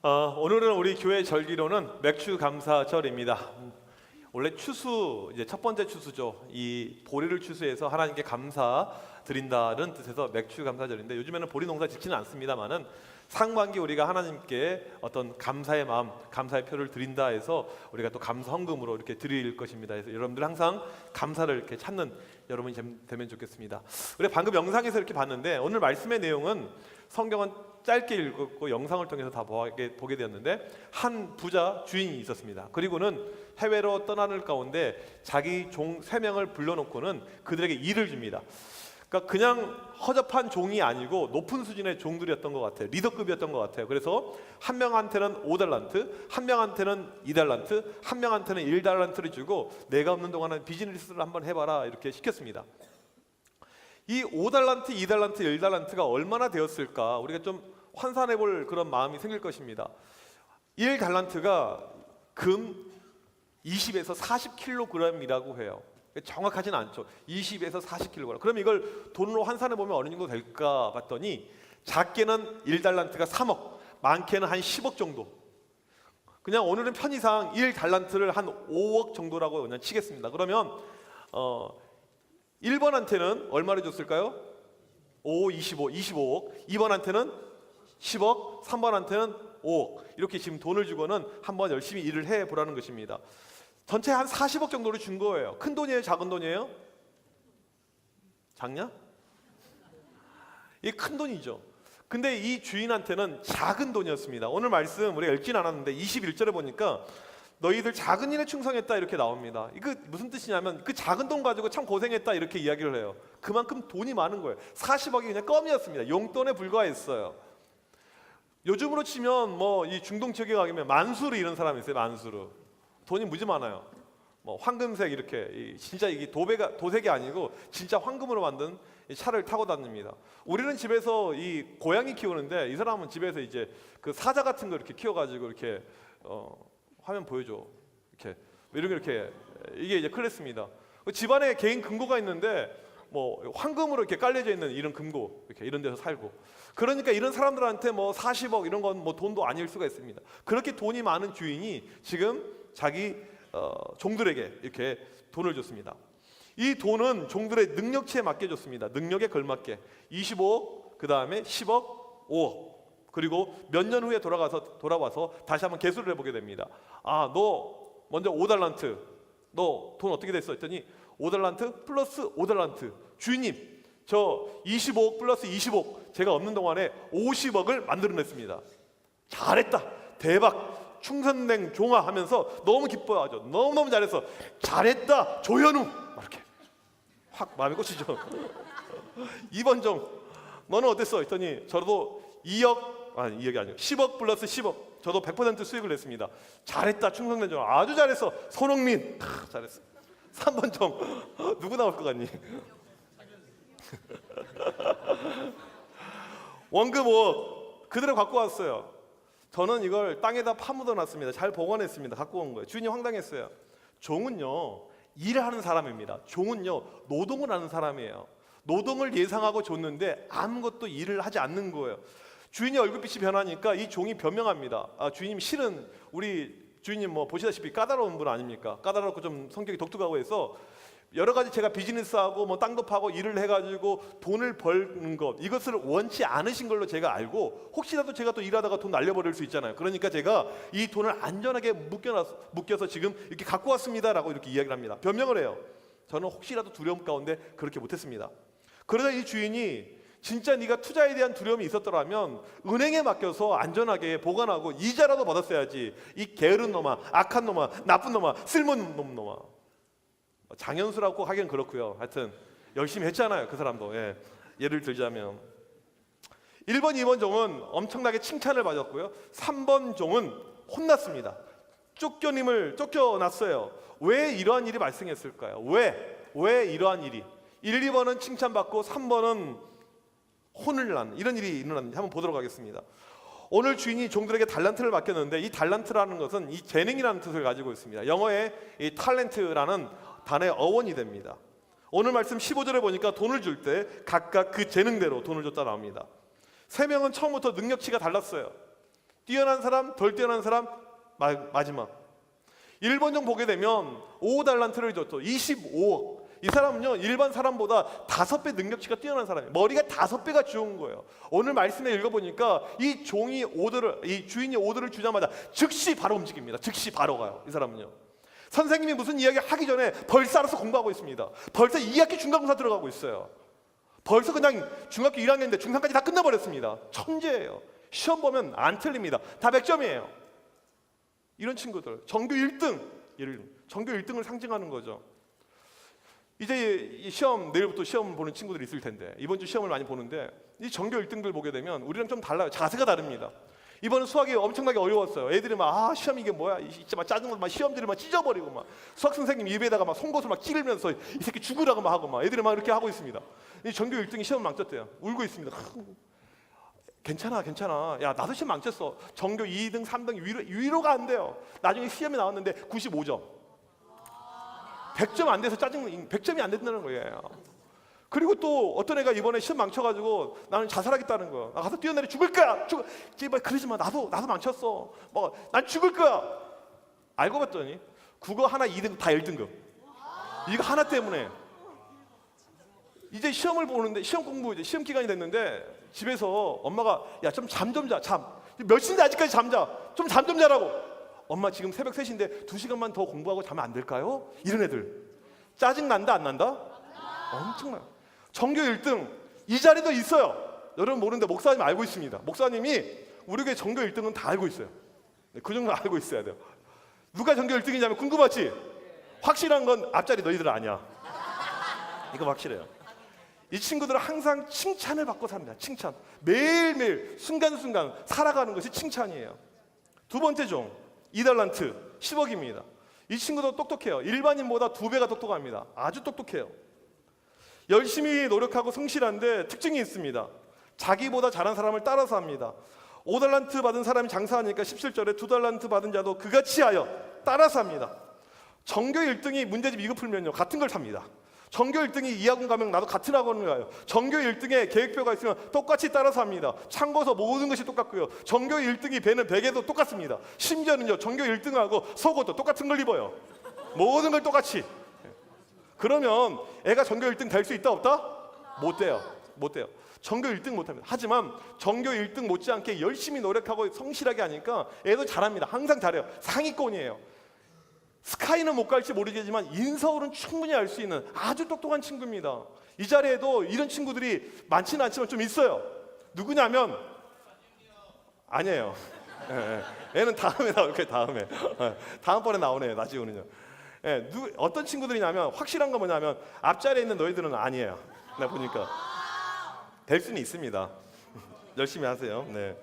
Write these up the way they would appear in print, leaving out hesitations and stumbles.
오늘은 우리 교회 절기로는 맥주 감사절입니다. 원래 추수, 이제 첫 번째 추수죠. 이 보리를 추수해서 하나님께 감사 드린다는 뜻에서 맥주 감사절인데, 요즘에는 보리 농사 짓지는 않습니다만은 상반기 우리가 하나님께 어떤 감사의 마음, 감사의 표를 드린다 해서 우리가 또 감사 헌금으로 이렇게 드릴 것입니다. 그래서 여러분들 항상 감사를 이렇게 찾는 여러분이 되면 좋겠습니다. 우리 방금 영상에서 이렇게 봤는데, 오늘 말씀의 내용은 성경은 짧게 읽었고 영상을 통해서 다 보게 되었는데, 한 부자 주인이 있었습니다. 그리고는 해외로 떠나는 가운데 자기 종 3명을 불러놓고는 그들에게 일을 줍니다. 그러니까 그냥 허접한 종이 아니고 높은 수준의 종들이었던 것 같아요. 리더급이었던 것 같아요. 그래서 한 명한테는 5달란트, 한 명한테는 2달란트, 한 명한테는 1달란트를 주고 내가 없는 동안은 비즈니스를 한번 해봐라 이렇게 시켰습니다. 이 5달란트, 2달란트, 1달란트가 얼마나 되었을까 우리가 좀 환산해 볼 그런 마음이 생길 것입니다. 1달란트가 금 20에서 40kg이라고 해요. 정확하진 않죠. 20에서 40kg. 그럼 이걸 돈으로 환산해 보면 어느 정도 될까 봤더니, 작게는 1달란트가 3억, 많게는 한 10억 정도. 그냥 오늘은 편의상 1달란트를 한 5억 정도라고 그냥 치겠습니다. 그러면 1번한테는 얼마를 줬을까요? 5, 25, 25억. 2번한테는 10억, 3번한테는 5억. 이렇게 지금 돈을 주고는 한번 열심히 일을 해보라는 것입니다. 전체 한 40억 정도를 준 거예요. 큰 돈이에요? 작은 돈이에요? 작냐? 이게 큰 돈이죠. 근데 이 주인한테는 작은 돈이었습니다. 오늘 말씀 우리가 읽진 않았는데 21절에 보니까 너희들 작은 일에 충성했다 이렇게 나옵니다. 이거 무슨 뜻이냐면 그 작은 돈 가지고 참 고생했다 이렇게 이야기를 해요. 그만큼 돈이 많은 거예요. 40억이 그냥 껌이었습니다. 용돈에 불과했어요. 요즘으로 치면 뭐 이 중동 지역에 가면 만수르 이런 사람이 있어요. 만수르. 돈이 무지 많아요. 뭐 황금색 이렇게 진짜 이게 도색이 아니고 진짜 황금으로 만든 차를 타고 다닙니다. 우리는 집에서 이 고양이 키우는데, 이 사람은 집에서 이제 그 사자 같은 거 이렇게 키워가지고 이렇게 화면 보여줘. 이렇게 이게 이제 클래스입니다. 집안에 개인 금고가 있는데 뭐 황금으로 이렇게 깔려져 있는 이런 금고 이렇게 이런 데서 살고. 그러니까 이런 사람들한테 뭐 40억 이런 건 뭐 돈도 아닐 수가 있습니다. 그렇게 돈이 많은 주인이 지금 자기 종들에게 이렇게 돈을 줬습니다. 이 돈은 종들의 능력치에 맡겨 줬습니다. 능력에 걸맞게 25억, 그 다음에 10억, 5억. 그리고 몇 년 후에 돌아와서 다시 한번 계수를 해보게 됩니다. 너 먼저 5달란트, 너 돈 어떻게 됐어? 했더니 5달란트 플러스 5달란트. 주인님, 저 25억 플러스 25억, 제가 없는 동안에 50억을 만들어냈습니다. 잘했다, 대박, 충성된 종아 하면서 너무 기뻐하죠. 너무너무 잘했어, 잘했다 조현우, 이렇게 확 마음에 꽂히죠. 2번 종, 너는 어땠어? 했더니 저도 2억이 아니고 10억 플러스 10억, 저도 100% 수익을 냈습니다. 잘했다, 충성된 종, 아주 잘했어, 손흥민, 잘했어. 3번 종, 누구 나올 것 같니? 원금 5억 그대로 갖고 왔어요. 저는 이걸 땅에다 파묻어 놨습니다. 잘 보관했습니다. 갖고 온 거예요. 주인이 황당했어요. 종은요, 일을 하는 사람입니다. 종은요, 노동을 하는 사람이에요. 노동을 예상하고 줬는데 아무것도 일을 하지 않는 거예요. 주인이 얼굴빛이 변하니까 이 종이 변명합니다. 주인님, 실은 우리 주인님 뭐 보시다시피 까다로운 분 아닙니까? 까다롭고 좀 성격이 독특하고 해서 여러 가지 제가 비즈니스하고 뭐 땅도 파고 일을 해가지고 돈을 버는 것, 이것을 원치 않으신 걸로 제가 알고, 혹시라도 제가 또 일하다가 돈 날려버릴 수 있잖아요. 그러니까 제가 이 돈을 안전하게 묶여서 지금 이렇게 갖고 왔습니다라고 이렇게 이야기를 합니다. 변명을 해요. 저는 혹시라도 두려움 가운데 그렇게 못했습니다. 그러다 이 주인이 진짜 네가 투자에 대한 두려움이 있었더라면 은행에 맡겨서 안전하게 보관하고 이자라도 받았어야지, 이 게으른 놈아, 악한 놈아, 나쁜 놈아, 쓸모없는 놈아. 장현수라고 하긴 그렇고요. 하여튼 열심히 했잖아요, 그 사람도. 예를 들자면 1번, 2번 종은 엄청나게 칭찬을 받았고요. 3번 종은 혼났습니다. 쫓겨났어요. 왜 이러한 일이 발생했을까요? 왜 이러한 일이? 1, 2번은 칭찬받고 3번은 혼을 난 이런 일이 일어났는지 한번 보도록 하겠습니다. 오늘 주인이 종들에게 달란트를 맡겼는데, 이 달란트라는 것은 이 재능이라는 뜻을 가지고 있습니다. 영어의 이 탤런트라는 단어의 어원이 됩니다. 오늘 말씀 15절에 보니까 돈을 줄 때 각각 그 재능대로 돈을 줬다 나옵니다. 3명은 처음부터 능력치가 달랐어요. 뛰어난 사람, 덜 뛰어난 사람, 마지막. 1번정 보게 되면 5달란트를 줬죠. 25억. 이 사람은요, 일반 사람보다 5배 능력치가 뛰어난 사람이에요. 머리가 5배가 좋은 거예요. 오늘 말씀에 읽어보니까 이 주인이 오더를 주자마자 즉시 바로 움직입니다. 즉시 바로 가요. 이 사람은요. 선생님이 무슨 이야기 하기 전에 벌써 알아서 공부하고 있습니다. 벌써 2학기 중간고사 들어가고 있어요. 벌써 그냥 중학교 1학년인데 중3까지 다 끝나버렸습니다. 천재예요. 시험 보면 안 틀립니다. 다 100점이에요. 이런 친구들, 전교 1등, 전교 1등을 상징하는 거죠. 이제 시험, 내일부터 시험 보는 친구들이 있을 텐데, 이번 주 시험을 많이 보는데 이 전교 1등들 보게 되면 우리랑 좀 달라요. 자세가 다릅니다. 이번은 수학이 엄청나게 어려웠어요. 애들이 막 시험 이게 뭐야, 진짜 막 짜증나서 막 시험지를 막 찢어버리고 막 수학 선생님 입에다가 막 송곳을 막 찌르면서 이 새끼 죽으라고 막 하고 막 애들이 막 이렇게 하고 있습니다. 이 전교 1등이 시험 망쳤대요. 울고 있습니다. 괜찮아. 야, 나도 시험 망쳤어. 전교 2등, 3등 위로가 안 돼요. 나중에 시험에 나왔는데 95점. 100점 안 돼서 100점이 안 된다는 거예요. 그리고 또 어떤 애가 이번에 시험 망쳐가지고 나는 자살하겠다는 거야. 나 가서 뛰어내려 죽을 거야. 제발 그러지 마. 나도 망쳤어. 난 죽을 거야. 알고 봤더니 국어 하나 2등급 다 1등급. 이거 하나 때문에. 이제 시험을 보는데 시험 공부 이제 시험 기간이 됐는데 집에서 엄마가 야 좀 잠 좀 자. 몇 시인데 아직까지 잠자. 좀 잠 좀 자라고. 엄마 지금 새벽 3시인데 2시간만 더 공부하고 자면 안 될까요? 이런 애들. 짜증 난다 안 난다? 엄청나요. 전교 1등 이 자리도 있어요. 여러분 모르는데 목사님 알고 있습니다. 목사님이 우리 교회 전교 1등은 다 알고 있어요. 그 정도 알고 있어야 돼요. 누가 전교 1등이냐면 궁금하지? 확실한 건 앞자리 너희들 아니야. 이거 확실해요. 이 친구들은 항상 칭찬을 받고 삽니다. 칭찬. 매일매일 순간순간 살아가는 것이 칭찬이에요. 두 번째 종 2달란트 10억입니다. 이 친구도 똑똑해요. 일반인보다 2배가 똑똑합니다. 아주 똑똑해요. 열심히 노력하고 성실한데 특징이 있습니다. 자기보다 잘한 사람을 따라서 합니다. 5달란트 받은 사람이 장사하니까 17절에 2달란트 받은 자도 그같이 하여 따라서 합니다. 전교 1등이 문제집 이거 풀면요 같은 걸 삽니다. 전교 1등이 이 학원 가면 나도 같은 학원을 가요. 전교 1등에 계획표가 있으면 똑같이 따라서 합니다. 참고서 모든 것이 똑같고요. 전교 1등이 배는 베개도 똑같습니다. 심지어는요 전교 1등하고 속옷도 똑같은 걸 입어요. 모든 걸 똑같이. 그러면 애가 전교 1등 될 수 있다 없다? 못 돼요. 전교 1등 못합니다. 하지만 전교 1등 못지않게 열심히 노력하고 성실하게 하니까 애도 잘합니다. 항상 잘해요. 상위권이에요. 스카이는 못 갈지 모르겠지만 인서울은 충분히 알 수 있는 아주 똑똑한 친구입니다. 이 자리에도 이런 친구들이 많지는 않지만 좀 있어요. 누구냐면 아니에요. 애는 다음에 나올 거예요. 다음번에 나오네요. 나지우는요. 어떤 친구들이냐면 확실한 건 뭐냐면 앞자리에 있는 너희들은 아니에요. 내가 보니까 될 수는 있습니다. 열심히 하세요. 네.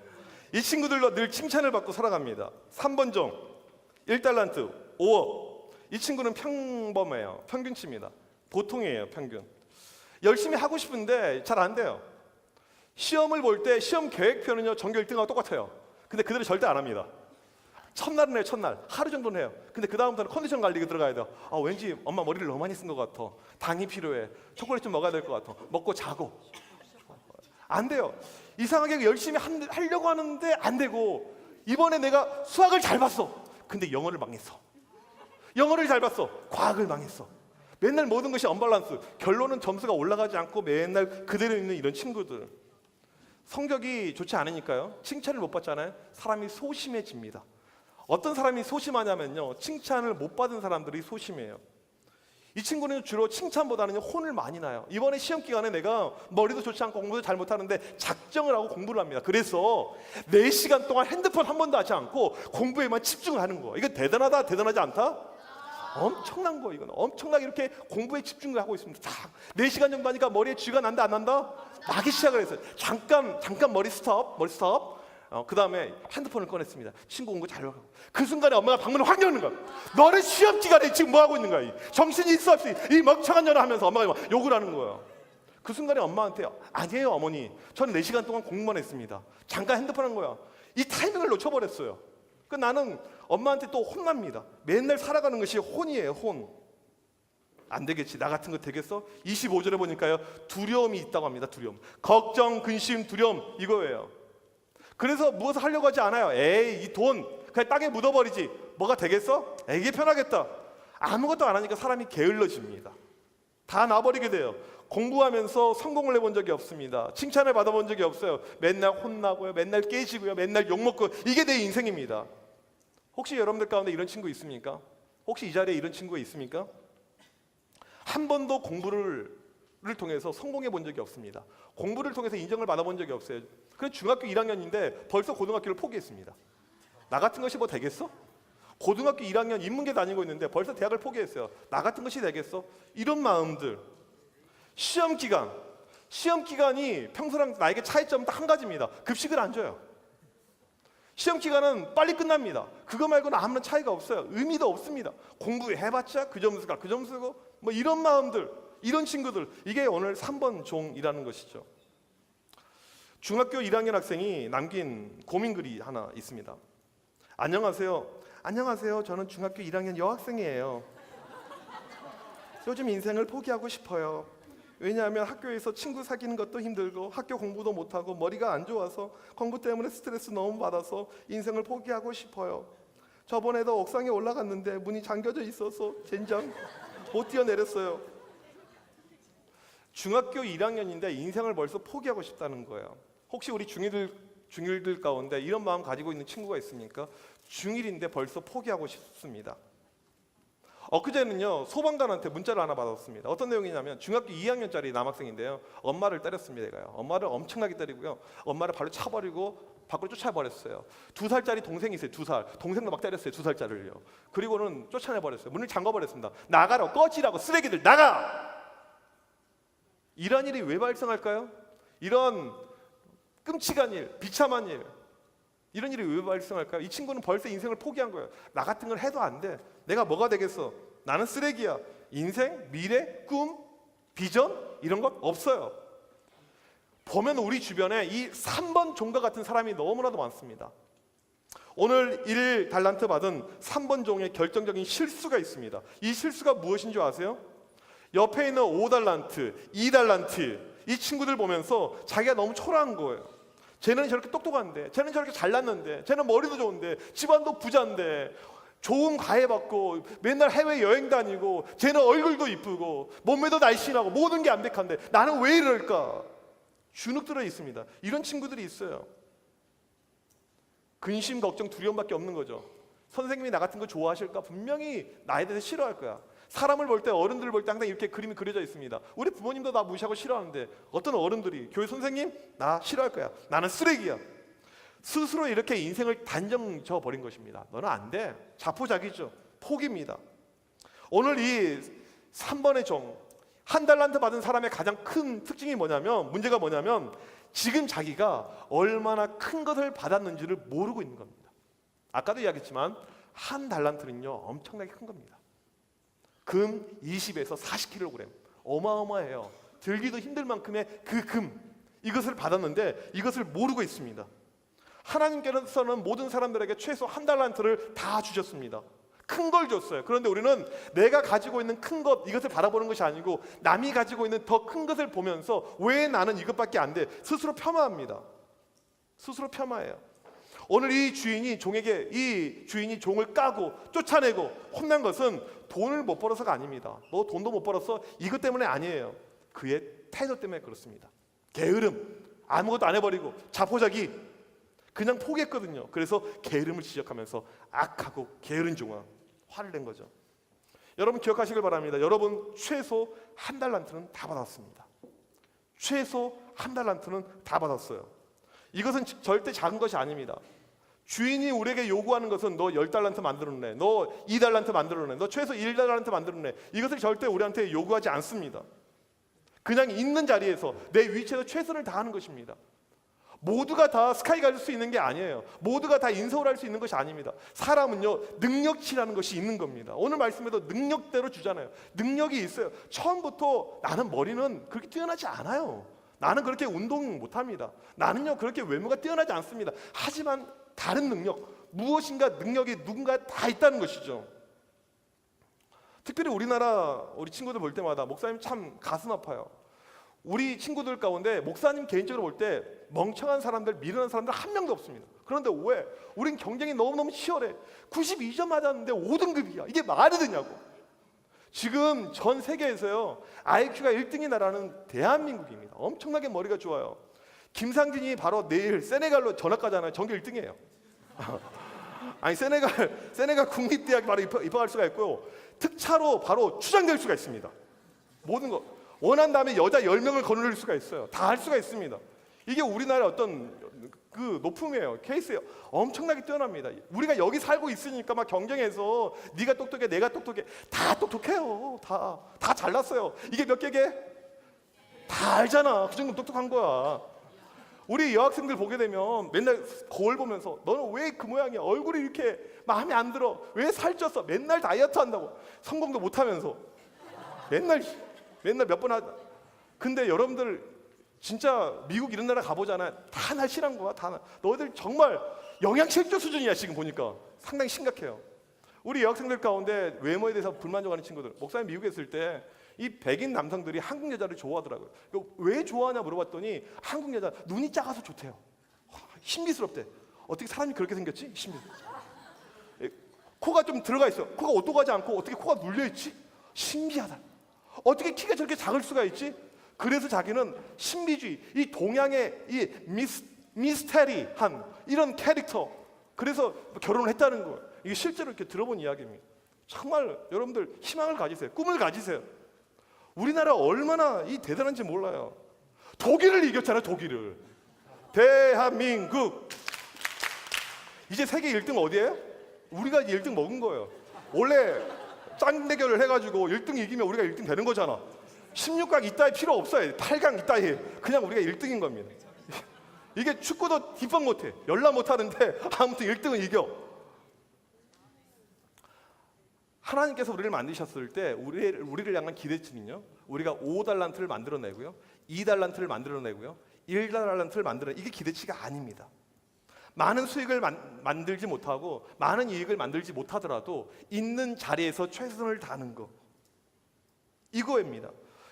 이 친구들로 늘 칭찬을 받고 살아갑니다. 3번 종 1달란트 5억. 이 친구는 평범해요. 평균치입니다. 보통이에요. 평균. 열심히 하고 싶은데 잘 안 돼요. 시험을 볼 때 시험 계획표는요 전교 1등하고 똑같아요. 근데 그대로 절대 안 합니다. 첫날은 해요. 첫날 하루 정도는 해요. 근데 그 다음부터는 컨디션 관리가 들어가야 돼요. 왠지 엄마 머리를 너무 많이 쓴 것 같아. 당이 필요해. 초콜릿 좀 먹어야 될 것 같아. 먹고 자고. 안 돼요. 이상하게 열심히 하려고 하는데 안 되고, 이번에 내가 수학을 잘 봤어. 근데 영어를 망했어. 영어를 잘 봤어. 과학을 망했어. 맨날 모든 것이 언밸런스. 결론은 점수가 올라가지 않고 맨날 그대로 있는 이런 친구들. 성적이 좋지 않으니까요. 칭찬을 못 받잖아요. 사람이 소심해집니다. 어떤 사람이 소심하냐면요. 칭찬을 못 받은 사람들이 소심해요. 이 친구는 주로 칭찬보다는 혼을 많이 나요. 이번에 시험 기간에 내가 머리도 좋지 않고 공부도 잘 못하는데 작정을 하고 공부를 합니다. 그래서 4시간 동안 핸드폰 한 번도 하지 않고 공부에만 집중을 하는 거예요. 이거 대단하다, 대단하지 않다? 엄청난 거예요. 이건 엄청나게 이렇게 공부에 집중을 하고 있습니다. 딱 4시간 정도 하니까 머리에 쥐가 난다 안 난다? 나기 시작을 했어요. 잠깐 머리 스톱. 그 다음에 핸드폰을 꺼냈습니다. 친구 공부 잘 하고. 그 순간에 엄마가 방문을 확 여는 거야. 너는 시험 기간에 지금 뭐 하고 있는 거야? 정신이 있어 없이 이 멍청한 년아 하면서 엄마가 막 욕을 하는 거야. 그 순간에 엄마한테 아니에요 어머니, 저는 4시간 동안 공부만 했습니다. 잠깐 핸드폰 한 거야. 이 타이밍을 놓쳐버렸어요. 그 나는 엄마한테 또 혼납니다. 맨날 살아가는 것이 혼이에요. 혼. 안 되겠지. 나 같은 거 되겠어? 25절에 보니까요. 두려움이 있다고 합니다. 두려움. 걱정, 근심, 두려움 이거예요. 그래서 무엇을 하려고 하지 않아요. 에이, 이 돈 그냥 땅에 묻어버리지. 뭐가 되겠어? 에이, 이게 편하겠다. 아무것도 안 하니까 사람이 게을러집니다. 다 놔버리게 돼요. 공부하면서 성공을 해본 적이 없습니다. 칭찬을 받아본 적이 없어요. 맨날 혼나고요, 맨날 깨지고요, 맨날 욕먹고. 이게 내 인생입니다. 혹시 여러분들 가운데 이런 친구 있습니까? 혹시 이 자리에 이런 친구가 있습니까? 한 번도 공부를 통해서 성공해 본 적이 없습니다. 공부를 통해서 인정을 받아본 적이 없어요. 그래서 중학교 1학년인데 벌써 고등학교를 포기했습니다. 나 같은 것이 뭐 되겠어? 고등학교 1학년 인문계 다니고 있는데 벌써 대학을 포기했어요. 나 같은 것이 되겠어? 이런 마음들. 시험 기간이 평소랑 나에게 차이점은 딱 한 가지입니다. 급식을 안 줘요. 시험 기간은 빨리 끝납니다. 그거 말고는 아무런 차이가 없어요. 의미도 없습니다. 공부해봤자 그 점수가 그 점수고, 뭐 이런 마음들, 이런 친구들, 이게 오늘 3번 종이라는 것이죠. 중학교 1학년 학생이 남긴 고민글이 하나 있습니다. 안녕하세요. 저는 중학교 1학년 여학생이에요. 요즘 인생을 포기하고 싶어요. 왜냐하면 학교에서 친구 사귀는 것도 힘들고 학교 공부도 못하고 머리가 안 좋아서 공부 때문에 스트레스 너무 받아서 인생을 포기하고 싶어요. 저번에도 옥상에 올라갔는데 문이 잠겨져 있어서 젠장 못 뛰어내렸어요. 중학교 1학년인데 인생을 벌써 포기하고 싶다는 거예요. 혹시 우리 중1들 가운데 이런 마음 가지고 있는 친구가 있습니까? 중1인데 벌써 포기하고 싶습니다. 엊그제는요, 소방관한테 문자를 하나 받았습니다. 어떤 내용이냐면 중학교 2학년짜리 남학생인데요, 엄마를 때렸습니다. 얘가요. 엄마를 엄청나게 때리고요, 엄마를 발로 차버리고 밖으로 쫓아버렸어요. 2살짜리 동생이 있어요. 2살. 동생도 막 때렸어요. 2살짜리를요. 그리고는 쫓아내버렸어요. 문을 잠가버렸습니다. 나가라, 꺼지라고, 쓰레기들 나가! 이런 일이 왜 발생할까요? 이런 끔찍한 일, 비참한 일, 이런 일이 왜 발생할까요? 이 친구는 벌써 인생을 포기한 거예요. 나 같은 걸 해도 안 돼. 내가 뭐가 되겠어? 나는 쓰레기야. 인생, 미래, 꿈, 비전 이런 것 없어요. 보면 우리 주변에 이 3번 종과 같은 사람이 너무나도 많습니다. 오늘 1달란트 받은 3번 종의 결정적인 실수가 있습니다. 이 실수가 무엇인 줄 아세요? 옆에 있는 5달란트, 2달란트 이 친구들 보면서 자기가 너무 초라한 거예요. 쟤는 저렇게 똑똑한데, 쟤는 저렇게 잘났는데, 쟤는 머리도 좋은데, 집안도 부자인데, 좋은 과외받고 맨날 해외여행 다니고, 쟤는 얼굴도 이쁘고 몸매도 날씬하고 모든 게 완벽한데 나는 왜 이럴까? 주눅들어 있습니다. 이런 친구들이 있어요. 근심, 걱정, 두려움밖에 없는 거죠. 선생님이 나 같은 거 좋아하실까? 분명히 나에 대해서 싫어할 거야. 사람을 볼 때, 어른들을 볼 때 항상 이렇게 그림이 그려져 있습니다. 우리 부모님도 나 무시하고 싫어하는데 어떤 어른들이 교회 선생님 나 싫어할 거야. 나는 쓰레기야. 스스로 이렇게 인생을 단정 지어버린 것입니다. 너는 안 돼. 자포자기죠. 포기입니다. 오늘 이 3번의 종, 1달란트 받은 사람의 가장 큰 특징이 뭐냐면, 문제가 뭐냐면 지금 자기가 얼마나 큰 것을 받았는지를 모르고 있는 겁니다. 아까도 이야기했지만 1달란트는요 엄청나게 큰 겁니다. 금 20에서 40kg, 어마어마해요. 들기도 힘들 만큼의 그 금, 이것을 받았는데 이것을 모르고 있습니다. 하나님께서는 모든 사람들에게 최소 1달란트를 다 주셨습니다. 큰 걸 줬어요. 그런데 우리는 내가 가지고 있는 큰 것, 이것을 바라보는 것이 아니고 남이 가지고 있는 더 큰 것을 보면서 왜 나는 이것밖에 안 돼? 스스로 폄하합니다. 스스로 폄하해요. 오늘 이 주인이 종을 까고 쫓아내고 혼난 것은 돈을 못 벌어서가 아닙니다. 너 돈도 못 벌었어? 이것 때문에 아니에요. 그의 태도 때문에 그렇습니다. 게으름, 아무것도 안 해버리고 자포자기, 그냥 포기했거든요. 그래서 게으름을 지적하면서 악하고 게으른 종아, 화를 낸 거죠. 여러분 기억하시길 바랍니다. 여러분 최소 1달란트는 다 받았습니다. 최소 1달란트는 다 받았어요. 이것은 절대 작은 것이 아닙니다. 주인이 우리에게 요구하는 것은 너 10달란트 만들어내, 너 2달란트 만들어내, 너 최소 1달란트 만들어내, 이것을 절대 우리한테 요구하지 않습니다. 그냥 있는 자리에서 내 위치에서 최선을 다하는 것입니다. 모두가 다 스카이 갈 수 있는 게 아니에요. 모두가 다 인서울 할 수 있는 것이 아닙니다. 사람은요 능력치라는 것이 있는 겁니다. 오늘 말씀에도 능력대로 주잖아요. 능력이 있어요. 처음부터 나는 머리는 그렇게 뛰어나지 않아요. 나는 그렇게 운동 못합니다. 나는요 그렇게 외모가 뛰어나지 않습니다. 하지만 다른 능력, 무엇인가 능력이 누군가 다 있다는 것이죠. 특별히 우리나라 우리 친구들 볼 때마다 목사님 참 가슴 아파요. 우리 친구들 가운데 목사님 개인적으로 볼 때 멍청한 사람들, 미련한 사람들 한 명도 없습니다. 그런데 왜? 우린 경쟁이 너무너무 치열해. 92점 맞았는데 5등급이야. 이게 말이 되냐고. 지금 전 세계에서요, IQ가 1등이 나라는 대한민국입니다. 엄청나게 머리가 좋아요. 김상진이 바로 내일 세네갈로 전학 가잖아요. 전교 1등이에요. 아니 세네갈 국립대학 바로 입학할 수가 있고요. 특차로 바로 추장될 수가 있습니다. 모든 거 원한다면 여자 10명을 거느릴 수가 있어요. 다 할 수가 있습니다. 이게 우리나라의 어떤 그 높음이에요. 케이스예요. 엄청나게 뛰어납니다. 우리가 여기 살고 있으니까 막 경쟁해서 네가 똑똑해, 내가 똑똑해. 다 똑똑해요. 다 잘났어요. 이게 몇 개게? 다 알잖아. 그 정도 똑똑한 거야. 우리 여학생들 보게 되면 맨날 거울 보면서 너는 왜 그 모양이야? 얼굴이 이렇게 마음에 안 들어. 왜 살쪘어? 맨날 다이어트 한다고. 성공도 못 하면서 맨날 몇 번 하다. 근데 여러분들 진짜 미국 이런 나라 가보잖아요. 다 날씬한 거야. 너희들 정말 영양실조 수준이야. 지금 보니까 상당히 심각해요. 우리 여학생들 가운데 외모에 대해서 불만족하는 친구들, 목사님 미국에 있을 때 이 백인 남성들이 한국 여자를 좋아하더라고요. 왜 좋아하냐 물어봤더니 한국 여자 눈이 작아서 좋대요. 신비스럽대. 어떻게 사람이 그렇게 생겼지? 코가 좀 들어가 있어. 코가 오똑하지 않고 어떻게 코가 눌려 있지? 신비하다. 어떻게 키가 저렇게 작을 수가 있지? 그래서 자기는 신비주의, 이 동양의 이 미스테리한 이런 캐릭터, 그래서 결혼을 했다는 거예요. 이게 실제로 이렇게 들어본 이야기입니다. 정말 여러분들 희망을 가지세요. 꿈을 가지세요. 우리나라 얼마나 이 대단한지 몰라요. 독일을 이겼잖아요. 독일을. 대한민국. 이제 세계 1등 어디예요? 우리가 1등 먹은 거예요. 원래 짱 대결을 해가지고 1등 이기면 우리가 1등 되는 거잖아. 16강 이따위 필요 없어요. 8강 이따위. 그냥 우리가 1등인 겁니다. 이게 축구도 뒷방 못해. 열나 못하는데 아무튼 1등은 이겨. 하나님께서 우리를 만드셨을 때 우리를 향한 기대치는요, 우리가 5달란트를 만들어내고요, 2달란트를 만들어내고요, 1달란트를 만들어내. 이게 기대치가 아닙니다. 많은 수익을 만들지 못하고 많은 이익을 만들지 못하더라도 있는 자리에서 최선을 다하는 거, 이거입니다.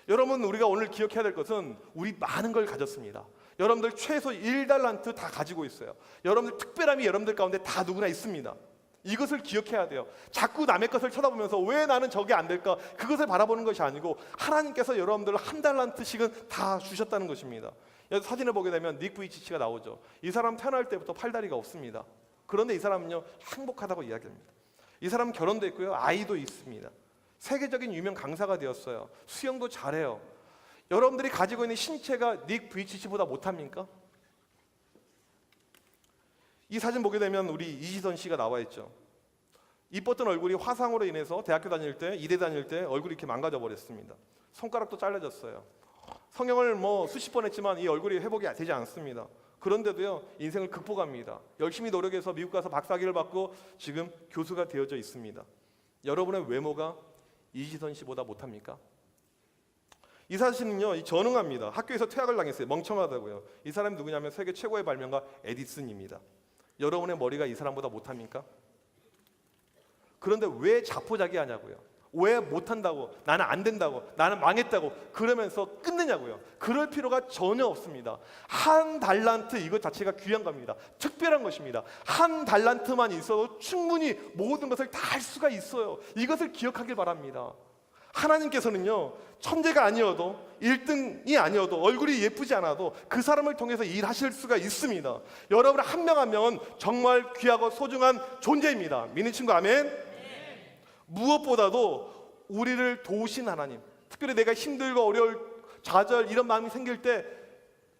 여러분, 우리가 오늘 기억해야 될 것은 우리 많은 걸 가졌습니다. 여러분들 최소 1달란트 다 가지고 있어요. 여러분들 특별함이 여러분들 가운데 다 누구나 있습니다. 이것을 기억해야 돼요. 자꾸 남의 것을 쳐다보면서 왜 나는 저게 안 될까? 그것을 바라보는 것이 아니고 하나님께서 여러분들을 한 달란트씩은 다 주셨다는 것입니다. 여기 사진을 보게 되면 닉 부이치치가 나오죠. 이 사람 태어날 때부터 팔다리가 없습니다. 그런데 이 사람은요, 행복하다고 이야기합니다. 이 사람은 결혼도 했고요, 아이도 있습니다. 세계적인 유명 강사가 되었어요. 수영도 잘해요. 여러분들이 가지고 있는 신체가 닉 부이치치보다 못합니까? 이 사진 보게 되면 우리 이지선 씨가 나와 있죠. 이뻤던 얼굴이 화상으로 인해서 대학교 다닐 때, 이대 다닐 때 얼굴이 이렇게 망가져 버렸습니다. 손가락도 잘라졌어요. 성형을 수십 번 했지만 이 얼굴이 회복이 되지 않습니다. 그런데도요, 인생을 극복합니다. 열심히 노력해서 미국 가서 박사학위를 받고 지금 교수가 되어져 있습니다. 여러분의 외모가 이지선 씨보다 못합니까? 이 사진은요, 전응합니다. 학교에서 퇴학을 당했어요. 멍청하다고요. 이 사람이 누구냐면 세계 최고의 발명가 에디슨입니다. 여러분의 머리가 이 사람보다 못합니까? 그런데 왜 자포자기하냐고요? 왜 못한다고, 나는 안 된다고, 나는 망했다고 그러면서 끊느냐고요? 그럴 필요가 전혀 없습니다. 한 달란트 이것 자체가 귀한 겁니다. 특별한 것입니다. 한 달란트만 있어도 충분히 모든 것을 다 할 수가 있어요. 이것을 기억하길 바랍니다. 하나님께서는요, 천재가 아니어도 1등이 아니어도 얼굴이 예쁘지 않아도 그 사람을 통해서 일하실 수가 있습니다. 여러분 한 명 한 명은 정말 귀하고 소중한 존재입니다. 믿는 친구 아멘? 무엇보다도 우리를 도우신 하나님, 특별히 내가 힘들고 어려울 좌절 이런 마음이 생길 때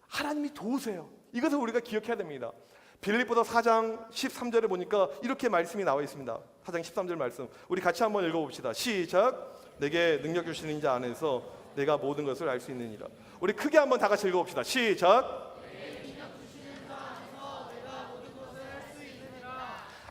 하나님이 도우세요. 이것을 우리가 기억해야 됩니다. 빌립보서 4장 13절에 보니까 이렇게 말씀이 나와 있습니다. 4장 13절 말씀 우리 같이 한번 읽어봅시다. 시작. 내게 능력 주시는 자 안에서 내가 모든 것을 알 수 있느니라. 우리 크게 한번 다 같이 읽어봅시다. 시작.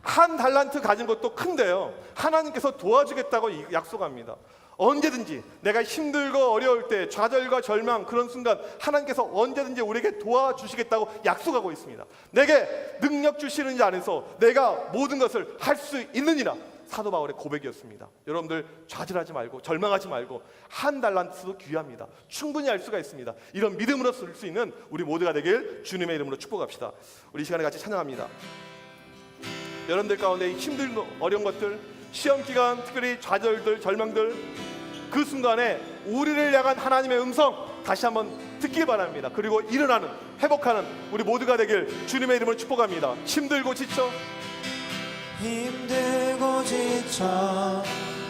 한 달란트 가진 것도 큰데요, 하나님께서 도와주겠다고 약속합니다. 언제든지 내가 힘들고 어려울 때, 좌절과 절망 그런 순간 하나님께서 언제든지 우리에게 도와주시겠다고 약속하고 있습니다. 내게 능력 주시는 자 안에서 내가 모든 것을 할 수 있느니라. 사도 바울의 고백이었습니다. 여러분들 좌절하지 말고 절망하지 말고 한 달란트도 귀합니다. 충분히 할 수가 있습니다. 이런 믿음으로 쓸 수 있는 우리 모두가 되길 주님의 이름으로 축복합시다. 우리 이 시간에 같이 찬양합니다. 여러분들 가운데 힘들고 어려운 것들, 시험 기간, 특별히 좌절들, 절망들, 그 순간에 우리를 향한 하나님의 음성 다시 한번 듣길 바랍니다. 그리고 일어나는, 회복하는 우리 모두가 되길 주님의 이름으로 축복합니다. 힘들고 지쳐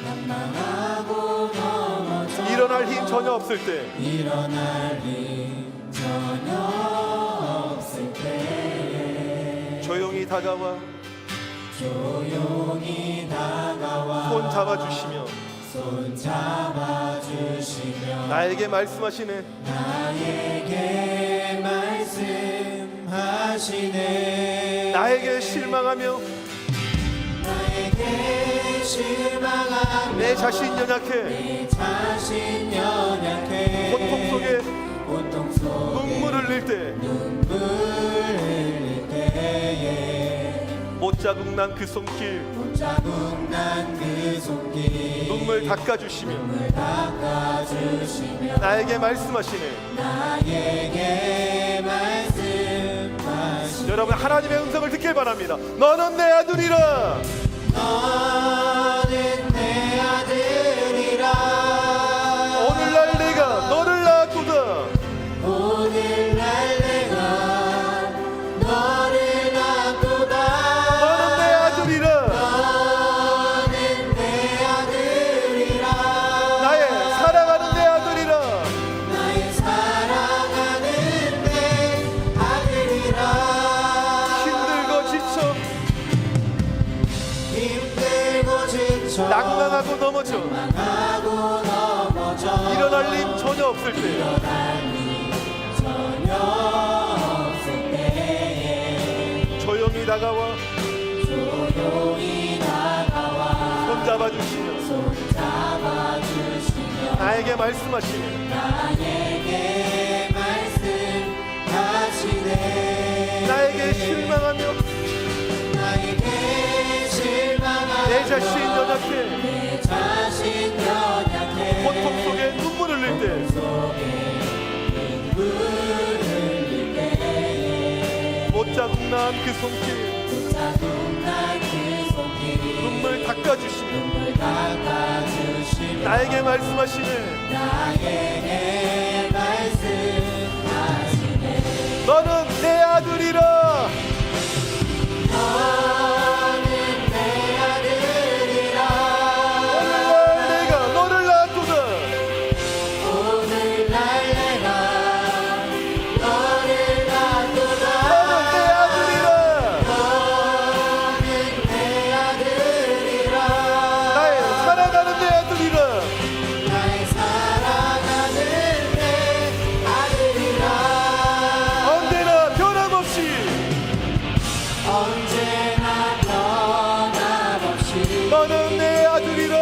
난망하고 넘어져 일어날 힘 전혀 없을 때 일어날 힘 전혀 없을 때 조용히 다가와 조용히 다가와 손 잡아주시며 손 잡아주시며 나에게 말씀하시네. 나에게 말씀하시네 나에게 실망하며 나에게 실망하며 내 자신 연약해 내 자신 연약해 고통 속에 눈물을 흘릴 때 못 자국난 그 손길 눈물 닦아주시며 나에게 말씀하시네. 여러분 하나님의 음성을 듣길 바랍니다. 너는 내 아들이라. 너는 내 아들이라. 오늘날 내가 너를 낳았도다. 오늘날 내가 너를 낳았도다. 너는 내 아들이라. 너는 내 아들이라. 나의 사랑하는 내 아들이라. 나의 사랑하는 내 아들이라. 힘들고 지쳐 낭망하고 넘어져 일어날 힘 전혀 없을 때 조용히 다가와 손 잡아주시며 나에게 말씀하시네. 나에게 실망하며 내 자신 연약해 고통 속에 눈물을 흘릴 때 못 자국난 그 손길 눈물 닦아주시며 나에게 말씀하시네. 너는 내 아들이라. 너는 내 아들이라.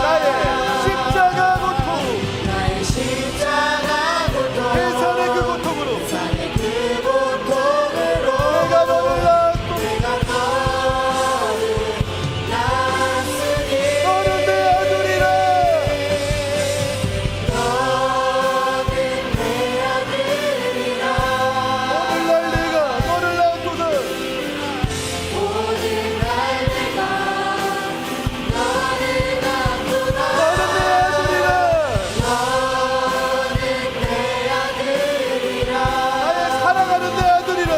나의 십자가 고통 해산의 그 고통으로 내가 너를 낳았고 너는 내 아들이라. 오늘날 내가 너를 낳았도다. 너는 내 아들이라. 나의 사랑하는 내 아들이라.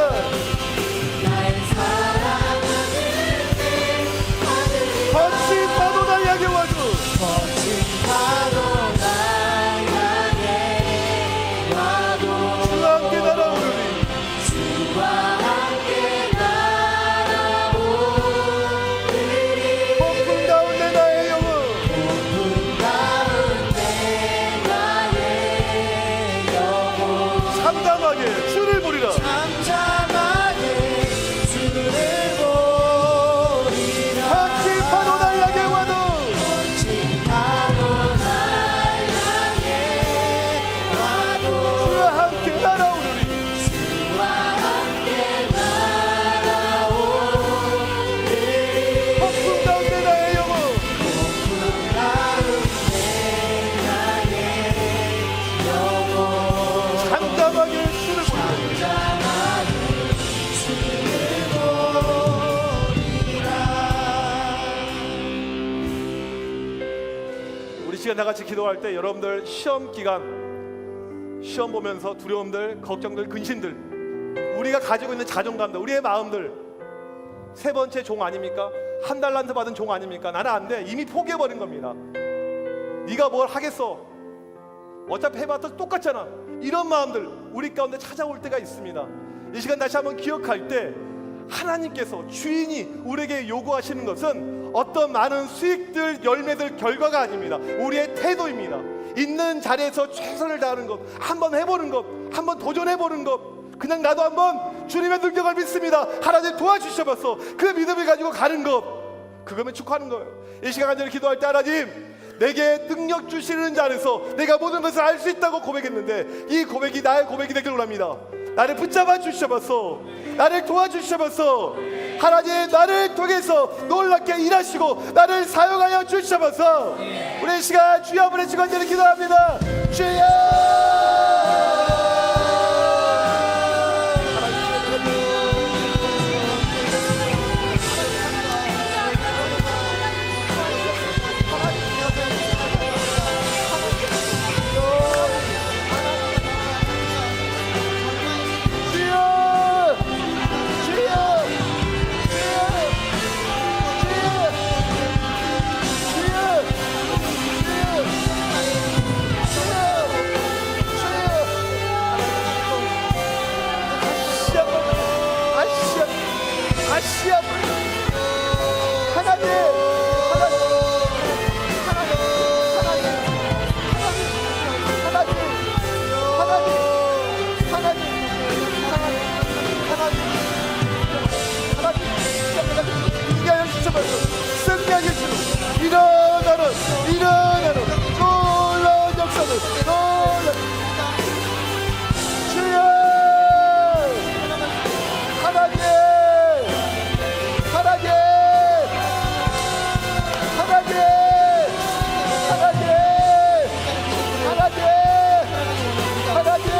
거친 파도 날 향해 와줘. 주와 함께 날아오르리. 폭풍 가운데 나의 영혼 참담하게 주를 부리라. 거친 파도 날 향해 와도 주와 함께 날아오르리. 시간 다 같이 기도할 때 여러분들 시험 기간, 시험 보면서 두려움들, 걱정들, 근심들, 우리가 가지고 있는 자존감들, 우리의 마음들, 세 번째 종 아닙니까? 한 달란트 받은 종 아닙니까? 나는 안 돼. 이미 포기해버린 겁니다. 네가 뭘 하겠어? 어차피 해봤자 똑같잖아. 이런 마음들 우리 가운데 찾아올 때가 있습니다. 이 시간 다시 한번 기억할 때 하나님께서 주인이 우리에게 요구하시는 것은 어떤 많은 수익들, 열매들, 결과가 아닙니다. 우리의 태도입니다. 있는 자리에서 최선을 다하는 것, 한번 해보는 것, 한번 도전해보는 것, 그냥 나도 한번 주님의 능력을 믿습니다. 하나님 도와주셔서 그 믿음을 가지고 가는 것, 그거면 축하하는 거예요. 이 시간 간절히 기도할 때 하나님, 내게 능력 주시는 자 안에서 내가 모든 것을 알 수 있다고 고백했는데 이 고백이 나의 고백이 되길 원합니다. 나를 붙잡아 주셔서, 나를 도와주셔서, 하나님 나를 통해서 놀랍게 일하시고 나를 사용하여 주셔서, 우리 이 시간 주여 앞에 간절히 기도합니다. 주여! 일어나는 놀라운 역사를, 주여! 하나님, 하나님, 하나님, 하나님, 하나님, 하나님,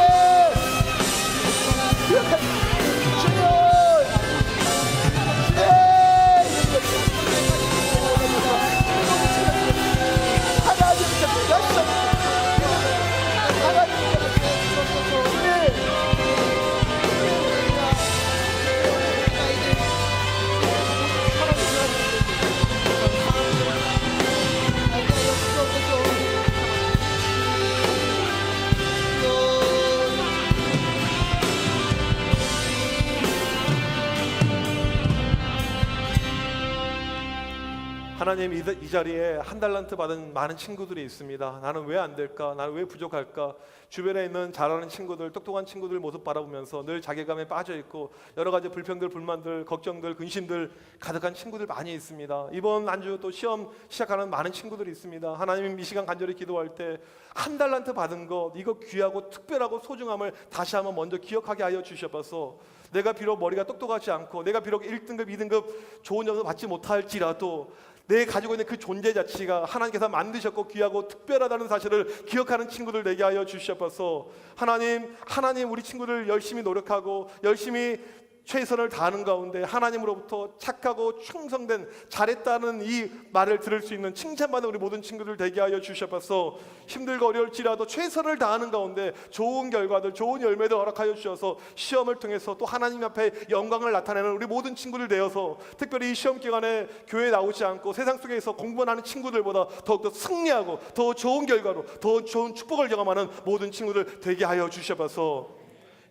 하나님, 이 자리에 한 달란트 받은 많은 친구들이 있습니다. 나는 왜 안 될까? 나는 왜 부족할까? 주변에 있는 잘하는 친구들, 똑똑한 친구들 모습 바라보면서 늘 자괴감에 빠져 있고 여러 가지 불평들, 불만들, 걱정들, 근심들 가득한 친구들 많이 있습니다. 이번 한 주 또 시험 시작하는 많은 친구들이 있습니다. 하나님, 이 시간 간절히 기도할 때 한 달란트 받은 것, 이거 귀하고 특별하고 소중함을 다시 한번 먼저 기억하게 하여 주셔서, 내가 비록 머리가 똑똑하지 않고 내가 비록 1등급, 2등급 좋은 점수 받지 못할지라도 내 가지고 있는 그 존재 자체가 하나님께서 만드셨고 귀하고 특별하다는 사실을 기억하는 친구들 되게 하여 주셔서, 하나님 우리 친구들 열심히 노력하고 열심히 최선을 다하는 가운데 하나님으로부터 착하고 충성된, 잘했다는 이 말을 들을 수 있는 칭찬받는 우리 모든 친구들 되게 하여 주셔서, 힘들고 어려울지라도 최선을 다하는 가운데 좋은 결과들, 좋은 열매들 허락하여 주셔서 시험을 통해서 또 하나님 앞에 영광을 나타내는 우리 모든 친구들 되어서, 특별히 이 시험 기간에 교회에 나오지 않고 세상 속에서 공부만 하는 친구들보다 더욱더 승리하고 더 좋은 결과로 더 좋은 축복을 경험하는 모든 친구들 되게 하여 주셔서,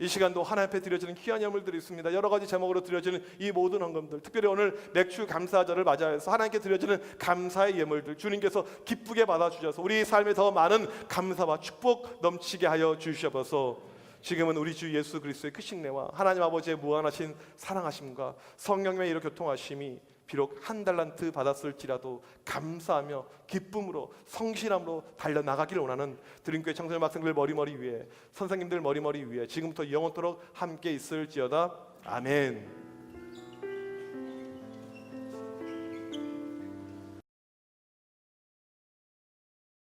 이 시간도 하나님 앞에 드려지는 귀한 예물들이 있습니다. 여러 가지 제목으로 드려지는 이 모든 헌금들, 특별히 오늘 맥주 감사절을 맞이해서 하나님께 드려지는 감사의 예물들 주님께서 기쁘게 받아주셔서 우리 삶에 더 많은 감사와 축복 넘치게 하여 주셔서, 지금은 우리 주 예수 그리스도의 크신 은혜와 하나님 아버지의 무한하신 사랑하심과 성령님의 이로 교통하심이 비록 한 달란트 받았을지라도 감사하며 기쁨으로 성실함으로 달려나가기를 원하는 드림교회 청소년 학생들 머리머리 위에, 선생님들 머리머리 위에 지금부터 영원토록 함께 있을지어다. 아멘.